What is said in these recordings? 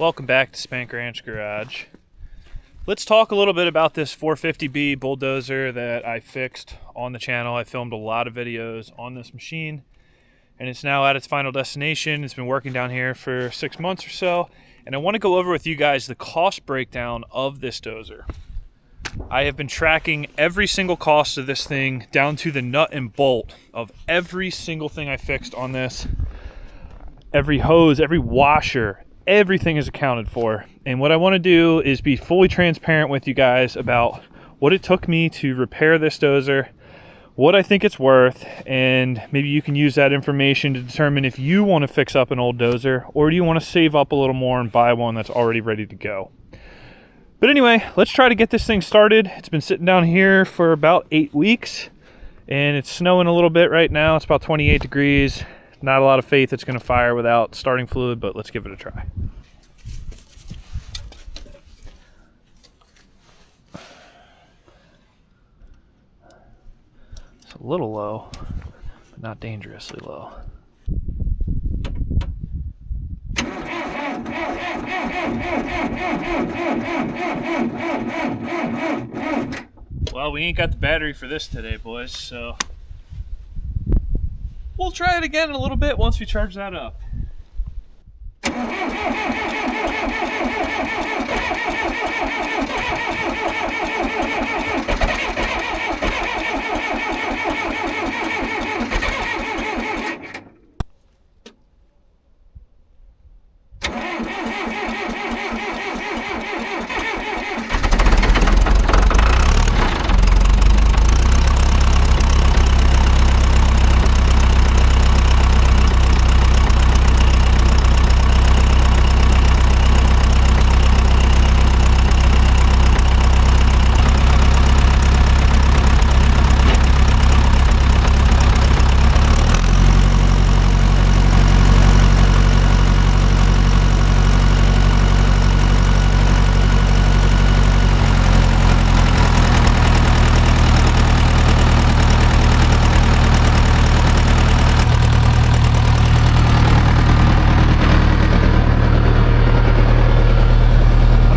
Welcome back to Spank Ranch Garage. Let's talk a little bit about this 450B bulldozer that I fixed on the channel. I filmed a lot of videos on this machine and it's now at its final destination. It's been working down here for 6 months or so, and I want to go over with you guys the cost breakdown of this dozer. I have been tracking every single cost of this thing down to the nut and bolt of every single thing I fixed on this. Every hose, every washer, everything is accounted for. And what I want to do is be fully transparent with you guys about what it took me to repair this dozer, what I think it's worth, and maybe you can use that information to determine if you want to fix up an old dozer or do you want to save up a little more and buy one that's already ready to go. But anyway, let's try to get this thing started. It's been sitting down here for about 8 weeks and it's snowing a little bit right now. It's about 28 degrees. Not a lot of faith it's going to fire without starting fluid, but let's give it a try. It's a little low, but not dangerously low. Well, we ain't got the battery for this today, boys, so we'll try it again in a little bit once we charge that up.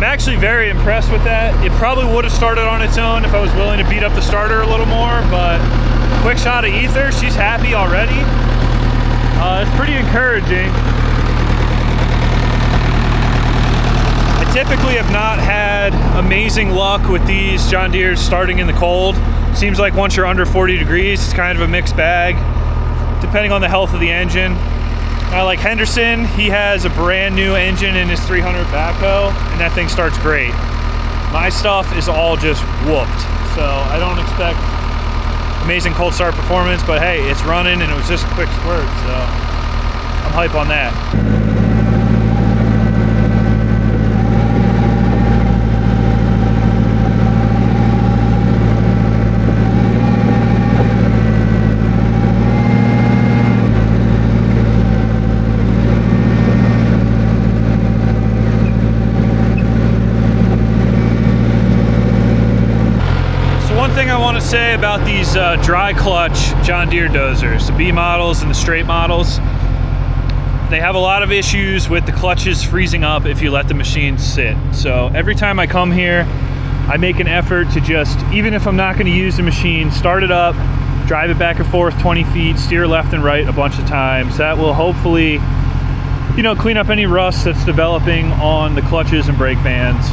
Actually very impressed with that. It probably would have started on its own if I was willing to beat up the starter a little more, but quick shot of ether, she's happy already. It's pretty encouraging. I typically have not had amazing luck with these John Deeres starting in the cold. Seems like once you're under 40 degrees, it's kind of a mixed bag, depending on the health of the engine. Like Henderson, he has a brand new engine in his 300 backhoe, and that thing starts great. My stuff is all just whooped, so I don't expect amazing cold start performance, but hey, it's running and it was just a quick squirt, so I'm hype on that. Thing I want to say about these dry clutch John Deere dozers, the B models and the straight models, they have a lot of issues with the clutches freezing up if you let the machine sit. So every time I come here, I make an effort to just, even if I'm not going to use the machine, start it up, drive it back and forth 20 feet, steer left and right a bunch of times. That will hopefully, clean up any rust that's developing on the clutches and brake bands.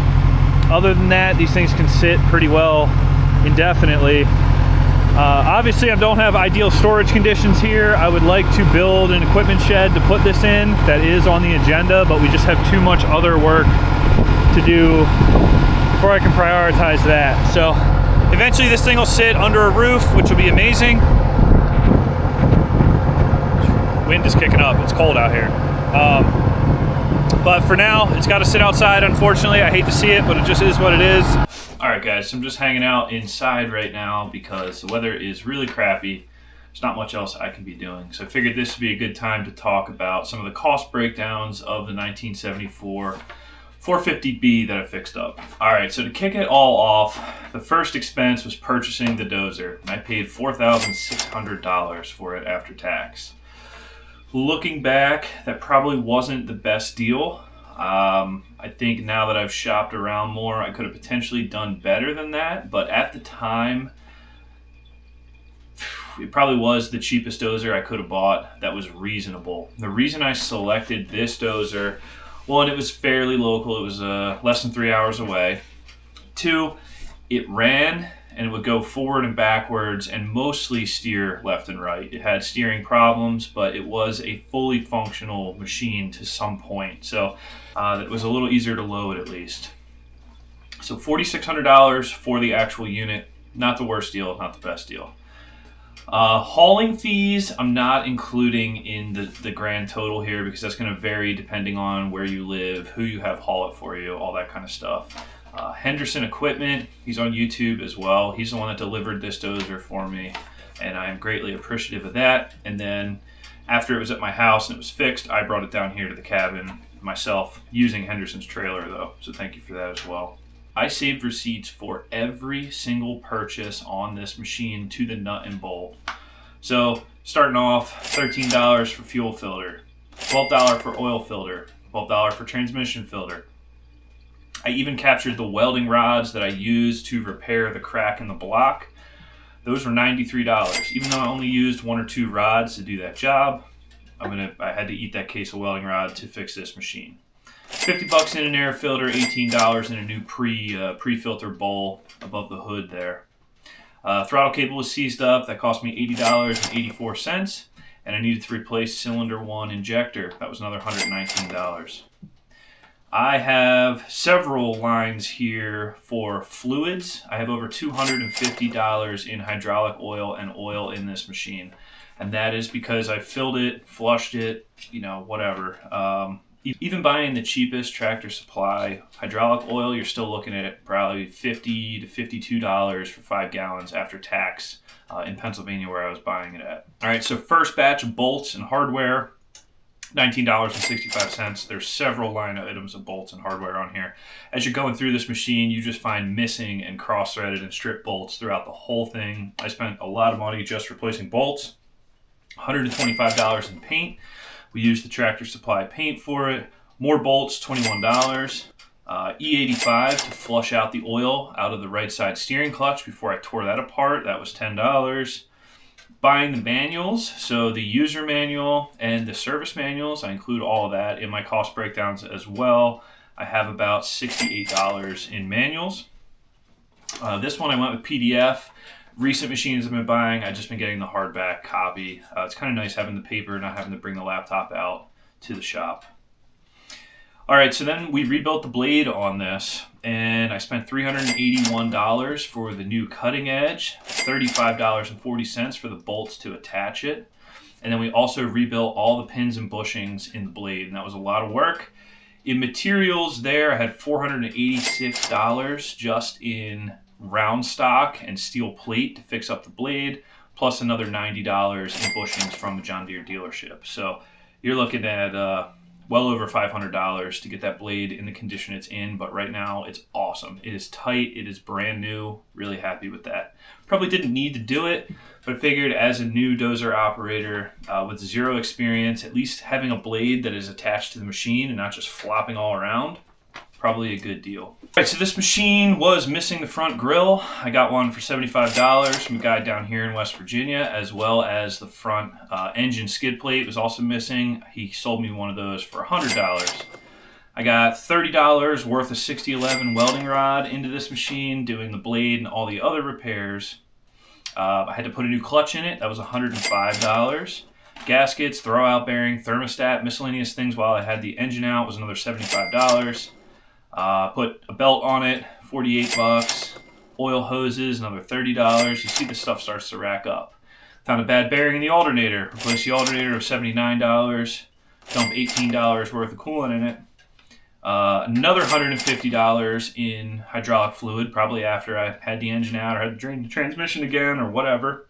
Other than that, these things can sit pretty well indefinitely. Obviously, I don't have ideal storage conditions here. I would like to build an equipment shed to put this in. That is on the agenda, but we just have too much other work to do before I can prioritize that. So eventually this thing will sit under a roof, which will be amazing. Wind is kicking up. It's cold out here. But for now, it's got to sit outside, unfortunately. I hate to see it, but it just is what it is. Alright guys, so I'm just hanging out inside right now because the weather is really crappy. There's not much else I can be doing. So I figured this would be a good time to talk about some of the cost breakdowns of the 1974 450B that I fixed up. Alright, so to kick it all off, the first expense was purchasing the dozer. And I paid $4,600 for it after tax. Looking back, that probably wasn't the best deal. I think now that I've shopped around more, I could have potentially done better than that, but at the time, it probably was the cheapest dozer I could have bought that was reasonable. The reason I selected this dozer, one, it was fairly local. It was less than 3 hours away. Two, it ran and it would go forward and backwards and mostly steer left and right. It had steering problems, but it was a fully functional machine to some point. So it was a little easier to load at least. So $4,600 for the actual unit. Not the worst deal, not the best deal. Hauling fees, I'm not including in the grand total here because that's going to vary depending on where you live, who you have haul it for you, all that kind of stuff. Henderson Equipment, he's on YouTube as well. He's the one that delivered this dozer for me, and I am greatly appreciative of that. And then after it was at my house and it was fixed, I brought it down here to the cabin myself using Henderson's trailer though, so thank you for that as well. I saved receipts for every single purchase on this machine to the nut and bolt. So starting off, $13 for fuel filter, $12 for oil filter, $12 for transmission filter. I even captured the welding rods that I used to repair the crack in the block. Those were $93. Even though I only used 1 or 2 rods to do that job, I had to eat that case of welding rod to fix this machine. $50 in an air filter, $18 in a new pre-filter bowl above the hood there. Throttle cable was seized up. That cost me $80.84, and I needed to replace cylinder 1 injector. That was another $119. I have several lines here for fluids. I have over $250 in hydraulic oil and oil in this machine, and that is because I filled it, flushed it, whatever. Even buying the cheapest Tractor Supply hydraulic oil, you're still looking at probably $50 to $52 for 5 gallons after tax in Pennsylvania where I was buying it at. All right, so first batch of bolts and hardware, $19.65. There's several line items of bolts and hardware on here. As you're going through this machine, you just find missing and cross-threaded and stripped bolts throughout the whole thing. I spent a lot of money just replacing bolts, $125 in paint. We used the Tractor Supply paint for it. More bolts, $21. E85 to flush out the oil out of the right side steering clutch before I tore that apart. That was $10. Buying the manuals, so the user manual and the service manuals, I include all of that in my cost breakdowns as well. I have about $68 in manuals. This one I went with PDF. Recent machines I've been buying, I've just been getting the hardback copy. It's kind of nice having the paper, not having to bring the laptop out to the shop. All right, so then we rebuilt the blade on this, and I spent $381 for the new cutting edge, $35.40 for the bolts to attach it, and then we also rebuilt all the pins and bushings in the blade, and that was a lot of work. In materials there, I had $486 just in round stock and steel plate to fix up the blade, plus another $90 in bushings from the John Deere dealership. So you're looking at well over $500 to get that blade in the condition it's in, but right now it's awesome. It is tight, it is brand new, really happy with that. Probably didn't need to do it, but I figured as a new dozer operator with zero experience, at least having a blade that is attached to the machine and not just flopping all around, probably a good deal. All right, so this machine was missing the front grille. I got one for $75 from a guy down here in West Virginia, as well as the front engine skid plate was also missing. He sold me one of those for $100. I got $30 worth of 6011 welding rod into this machine, doing the blade and all the other repairs. I had to put a new clutch in it. That was $105. Gaskets, throwout bearing, thermostat, miscellaneous things while I had the engine out was another $75. Put a belt on it, $48. Oil hoses, another $30. You see the stuff starts to rack up. Found a bad bearing in the alternator. Replaced the alternator with $79. Dump $18 worth of coolant in it. Another $150 in hydraulic fluid, probably after I had the engine out or had to drain the transmission again or whatever.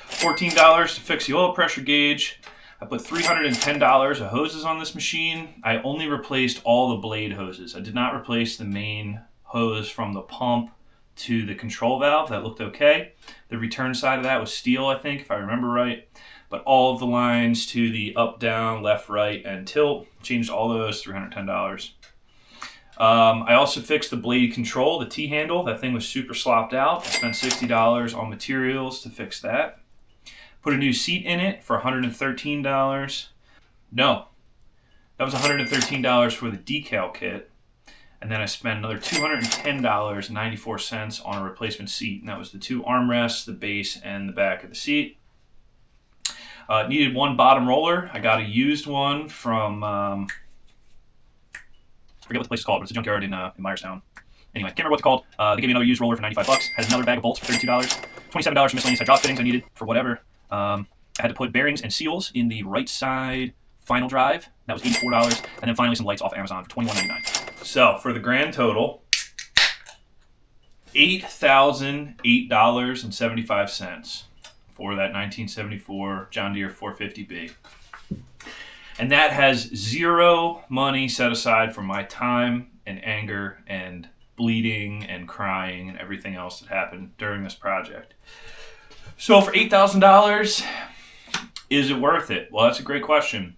$14 to fix the oil pressure gauge. I put $310 of hoses on this machine. I only replaced all the blade hoses. I did not replace the main hose from the pump to the control valve. That looked okay. The return side of that was steel, I think, if I remember right. but all of the lines to the up, down, left, right, and tilt, changed all those, $310. I also fixed the blade control, the T-handle. That thing was super slopped out. I spent $60 on materials to fix that. Put a new seat in it for $113. No, that was $113 for the decal kit. And then I spent another $210.94 on a replacement seat. And that was the two armrests, the base, and the back of the seat. Needed one bottom roller. I got a used one from, I forget what the place is called, but it's a junkyard in Myerstown. Anyway, can't remember what it's called. They gave me another used roller for $95. Had another bag of bolts for $32. $27 for miscellaneous hydraulic fittings I needed for whatever. I had to put bearings and seals in the right side final drive. That was $84. And then finally some lights off Amazon for $21.99. So for the grand total, $8,008.75 for that 1974 John Deere 450B. And that has zero money set aside for my time and anger and bleeding and crying and everything else that happened during this project. So for $8,000, is it worth it? Well, that's a great question.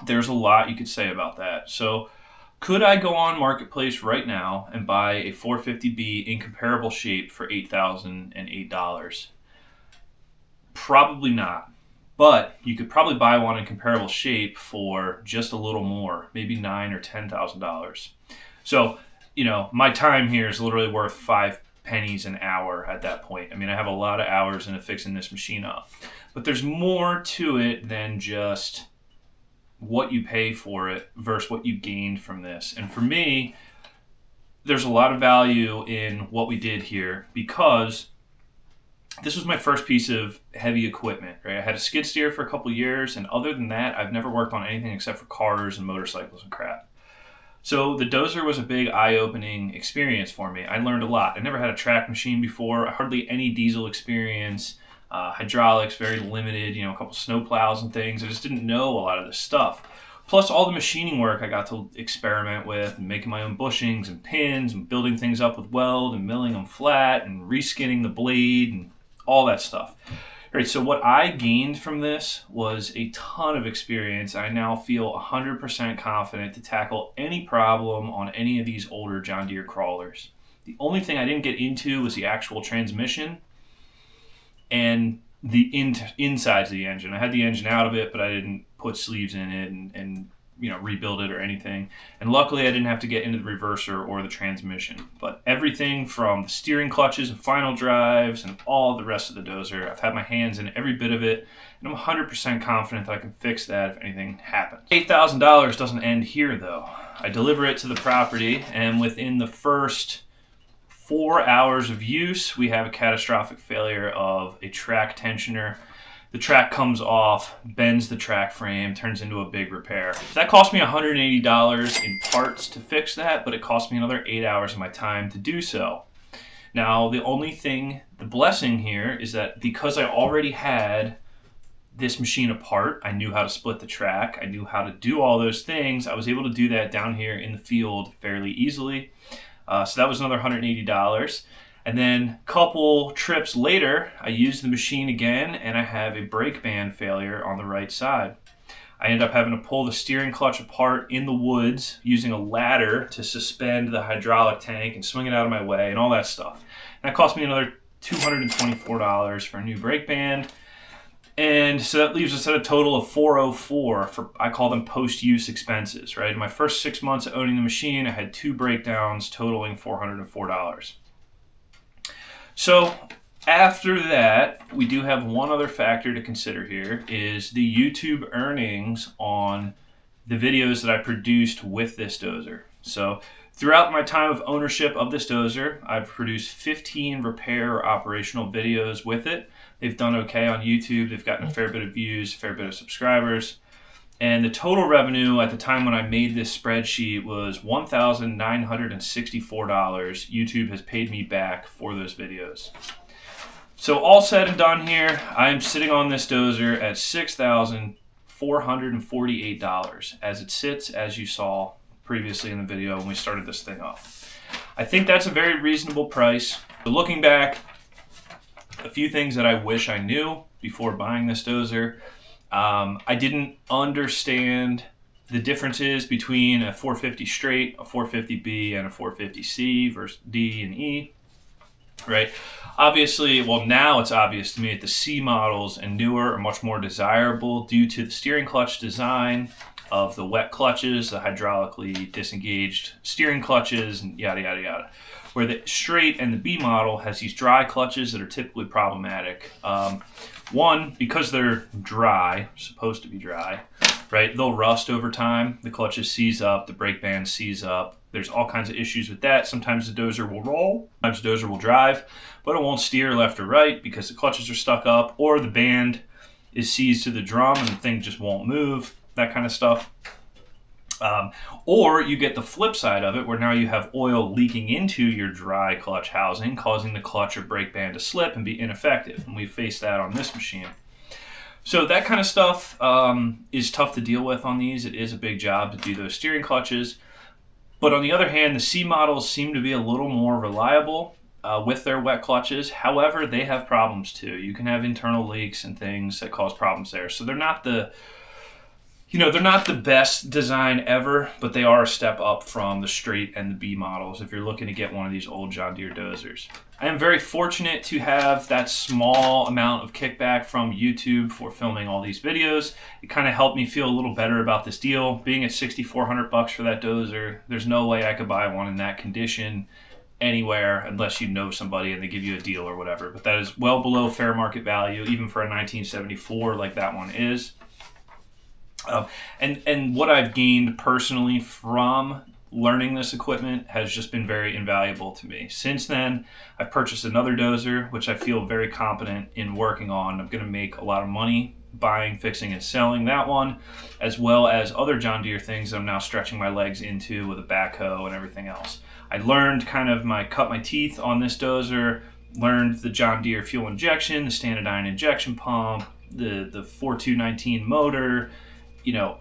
There's a lot you could say about that. So could I go on Marketplace right now and buy a 450B in comparable shape for $8,008? Probably not. But you could probably buy one in comparable shape for just a little more, maybe $9,000 or $10,000. So, you know, my time here is literally worth 5 pennies an hour at that point. I mean, I have a lot of hours into fixing this machine up. But there's more to it than just what you pay for it versus what you gained from this. And for me, there's a lot of value in what we did here because this was my first piece of heavy equipment, right? I had a skid steer for a couple years, and other than that, I've never worked on anything except for cars and motorcycles and crap. So the dozer was a big eye-opening experience for me. I learned a lot. I never had a track machine before, hardly any diesel experience, hydraulics, very limited, you know, a couple snow plows and things. I just didn't know a lot of this stuff. Plus all the machining work I got to experiment with and making my own bushings and pins and building things up with weld and milling them flat and reskinning the blade and all that stuff. All right, so what I gained from this was a ton of experience. I now feel 100% confident to tackle any problem on any of these older John Deere crawlers. The only thing I didn't get into was the actual transmission and the insides of the engine. I had the engine out of it, but I didn't put sleeves in it and you know, rebuild it or anything. And luckily I didn't have to get into the reverser or the transmission. But everything from the steering clutches and final drives and all the rest of the dozer, I've had my hands in every bit of it, and I'm 100% confident that I can fix that if anything happens. $8,000 doesn't end here though. I deliver it to the property, and within the first 4 hours of use, we have a catastrophic failure of a track tensioner. The track comes off, bends the track frame, turns into a big repair. That cost me $180 in parts to fix that, but it cost me another 8 hours of my time to do so. Now, the only thing, the blessing here, is that because I already had this machine apart, I knew how to split the track, I knew how to do all those things, I was able to do that down here in the field fairly easily. So that was another $180. And then a couple trips later, I used the machine again, and I have a brake band failure on the right side. I end up having to pull the steering clutch apart in the woods using a ladder to suspend the hydraulic tank and swing it out of my way and all that stuff. And that cost me another $224 for a new brake band. And so that leaves us at a total of $404 for, I call them post-use expenses, right? In my first 6 months of owning the machine, I had 2 breakdowns totaling $404. So after that, we do have one other factor to consider here, is the YouTube earnings on the videos that I produced with this dozer. So throughout my time of ownership of this dozer, I've produced 15 repair or operational videos with it. They've done okay on YouTube. They've gotten a fair bit of views, a fair bit of subscribers. And the total revenue at the time when I made this spreadsheet was $1,964 YouTube has paid me back for those videos. So all said and done here, I'm sitting on this dozer at $6,448 as it sits, as you saw previously in the video when we started this thing up. I think that's a very reasonable price. But looking back, a few things that I wish I knew. before buying this dozer. I didn't understand the differences between a 450 straight, a 450B, and a 450C versus D and E, right? Obviously, well, now it's obvious to me that the C models and newer are much more desirable due to the steering clutch design of the wet clutches, the hydraulically disengaged steering clutches, and yada, yada, yada. Where the straight and the B model has these dry clutches that are typically problematic. One, because they're dry, supposed to be dry, right? They'll rust over time. The clutches seize up, the brake band seize up. There's all kinds of issues with that. Sometimes the dozer will roll, sometimes the dozer will drive, but it won't steer left or right because the clutches are stuck up, or the band is seized to the drum and the thing just won't move, that kind of stuff. Or you get the flip side of it, where now you have oil leaking into your dry clutch housing, causing the clutch or brake band to slip and be ineffective. And we faced that on this machine. So that kind of stuff is tough to deal with on these. It is a big job to do those steering clutches. But on the other hand, the C models seem to be a little more reliable with their wet clutches. However, they have problems too. You can have internal leaks and things that cause problems there. So they're not the best design ever, but they are a step up from the straight and the B models if you're looking to get one of these old John Deere dozers. I am very fortunate to have that small amount of kickback from YouTube for filming all these videos. It kind of helped me feel a little better about this deal. Being at $6,400 for that dozer, there's no way I could buy one in that condition anywhere unless you know somebody and they give you a deal or whatever. But that is well below fair market value, even for a 1974 like that one is. And what I've gained personally from learning this equipment has just been very invaluable to me. Since then, I've purchased another dozer, which I feel very competent in working on. I'm going to make a lot of money buying, fixing, and selling that one, as well as other John Deere things I'm now stretching my legs into with a backhoe and everything else. I learned cut my teeth on this dozer, learned the John Deere fuel injection, the Standardine injection pump, the 4219 motor,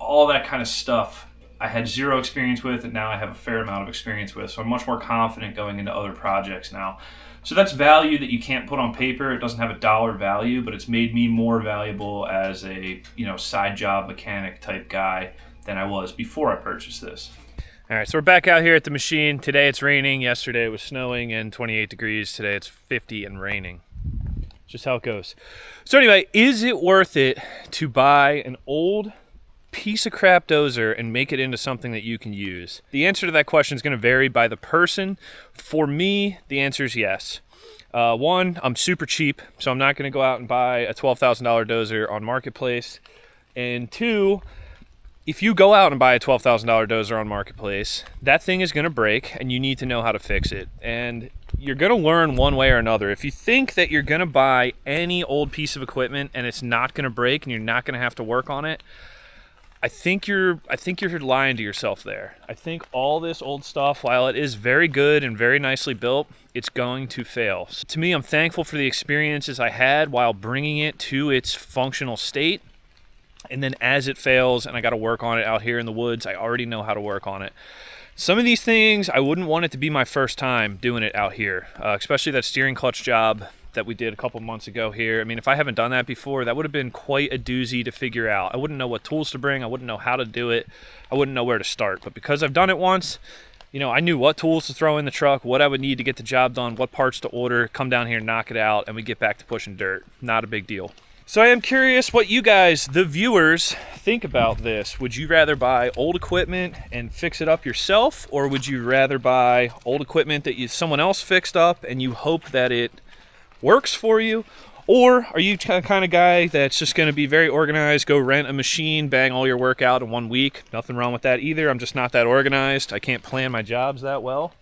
all that kind of stuff I had zero experience with, and now I have a fair amount of experience with. So I'm much more confident going into other projects now. So that's value that you can't put on paper. It doesn't have a dollar value, but it's made me more valuable as a side job mechanic type guy than I was before I purchased this. All right, so we're back out here at the machine. Today it's raining. Yesterday it was snowing and 28 degrees. Today it's 50 and raining. Just how it goes. So anyway, is it worth it to buy an old piece of crap dozer and make it into something that you can use? The answer to that question is going to vary by the person. For me, the answer is yes. One, I'm super cheap, so I'm not going to go out and buy a $12,000 dozer on Marketplace. And two, if you go out and buy a $12,000 dozer on Marketplace, that thing is going to break and you need to know how to fix it. And you're going to learn one way or another. If you think that you're going to buy any old piece of equipment and it's not going to break and you're not going to have to work on it, I think you're lying to yourself there. I think all this old stuff, while it is very good and very nicely built, it's going to fail. So to me, I'm thankful for the experiences I had while bringing it to its functional state. And then as it fails and I got to work on it out here in the woods, I already know how to work on it. Some of these things, I wouldn't want it to be my first time doing it out here, especially that steering clutch job that we did a couple months ago here. I mean, if I haven't done that before, that would have been quite a doozy to figure out. I wouldn't know what tools to bring. I wouldn't know how to do it. I wouldn't know where to start. But because I've done it once, I knew what tools to throw in the truck, what I would need to get the job done, what parts to order, come down here, knock it out, and we get back to pushing dirt. Not a big deal. So I am curious what you guys, the viewers, think about this. Would you rather buy old equipment and fix it up yourself, or would you rather buy old equipment that someone else fixed up and you hope that it works for you? Or are you the kind of guy that's just going to be very organized, go rent a machine, bang all your work out in 1 week? Nothing wrong with that either. I'm just not that organized. I can't plan my jobs that well.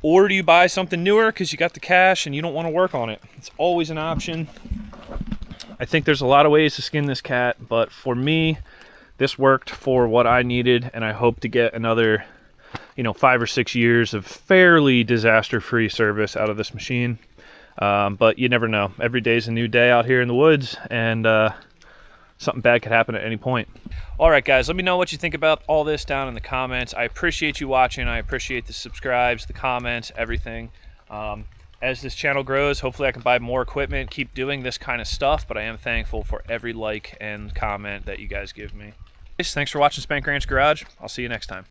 Or do you buy something newer because you got the cash and you don't want to work on it? It's always an option. I think there's a lot of ways to skin this cat, but for me, this worked for what I needed, and I hope to get another 5 or 6 years of fairly disaster-free service out of this machine. But you never know. Every day's a new day out here in the woods, and something bad could happen at any point. All right, guys, let me know what you think about all this down in the comments. I appreciate you watching. I appreciate the subscribes, the comments, everything. As this channel grows, hopefully I can buy more equipment, keep doing this kind of stuff, but I am thankful for every like and comment that you guys give me. Thanks for watching Spank Ranch Garage. I'll see you next time.